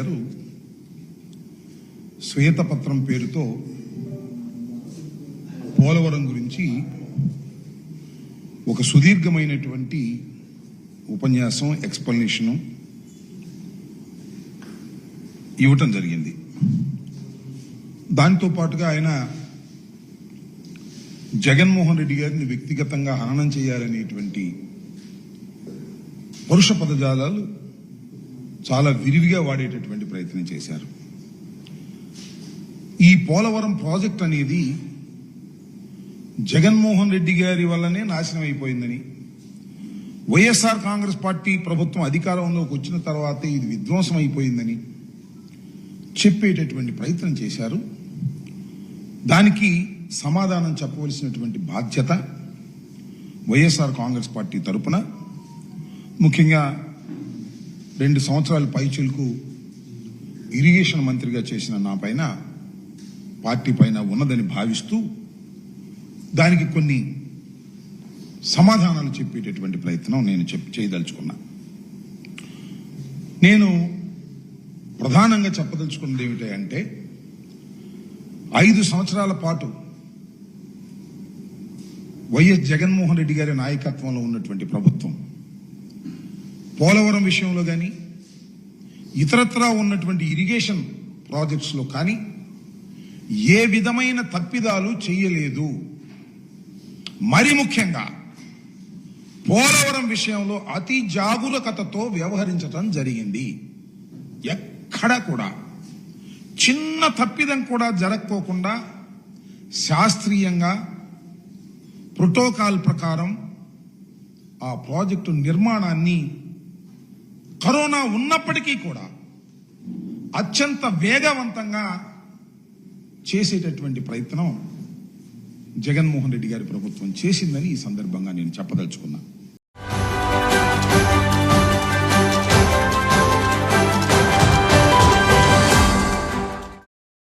గారు శ్వేతపత్రం పేరుతో పోలవరం గురించి ఒక సుదీర్ఘమైనటువంటి ఉపన్యాసం ఎక్స్ప్లెనేషన్ ఇవ్వటం జరిగింది. దాంతో పాటుగా ఆయన జగన్మోహన్ రెడ్డి గారిని వ్యక్తిగతంగా హననం చేయాలనేటువంటి పరుష పదజాలాలు చాలా విరివిగా వాడేటటువంటి ప్రయత్నం చేశారు. ఈ పోలవరం ప్రాజెక్ట్ అనేది జగన్మోహన్ రెడ్డి గారి వల్లనే నాశనం అయిపోయిందని, వైఎస్ఆర్ కాంగ్రెస్ పార్టీ ప్రభుత్వం అధికారంలోకి వచ్చిన తర్వాతే ఇది విధ్వంసం అయిపోయిందని చెప్పేటటువంటి ప్రయత్నం చేశారు. దానికి సమాధానం చెప్పవలసినటువంటి బాధ్యత వైఎస్ఆర్ కాంగ్రెస్ పార్టీ తరపున, ముఖ్యంగా 2 సంవత్సరాల పైచిలకు ఇరిగేషన్ మంత్రిగా చేసిన నా పైన, పార్టీ పైన ఉన్నదని భావిస్తూ దానికి కొన్ని సమాధానాలు చెప్పేటటువంటి ప్రయత్నం నేను చేయదలుచుకున్నా. నేను ప్రధానంగా చెప్పదలుచుకున్నది ఏమిటంటే, 5 సంవత్సరాల పాటు వైఎస్ జగన్మోహన్ రెడ్డి గారి నాయకత్వంలో ఉన్నటువంటి ప్రభుత్వం పోలవరం విషయంలో కానీ, ఇతరత్రా ఉన్నటువంటి ఇరిగేషన్ ప్రాజెక్ట్స్ లో కానీ ఏ విధమైన తప్పిదాలు చేయలేదు. మరి ముఖ్యంగా పోలవరం విషయంలో అతి జాగరూకతతో వ్యవహరించడం జరిగింది. ఎక్కడ కూడా చిన్న తప్పిదం కూడా జరగకోకుండా శాస్త్రీయంగా ప్రోటోకాల్ ప్రకారం ఆ ప్రాజెక్టు నిర్మాణాన్ని కరోనా ఉన్నప్పటికీ కూడా అత్యంత వేగవంతంగా చేసేటటువంటి ప్రయత్నం జగన్మోహన్ రెడ్డి గారి ప్రభుత్వం చేసిందని ఈ సందర్భంగా నేను చెప్పదలుచుకున్నా.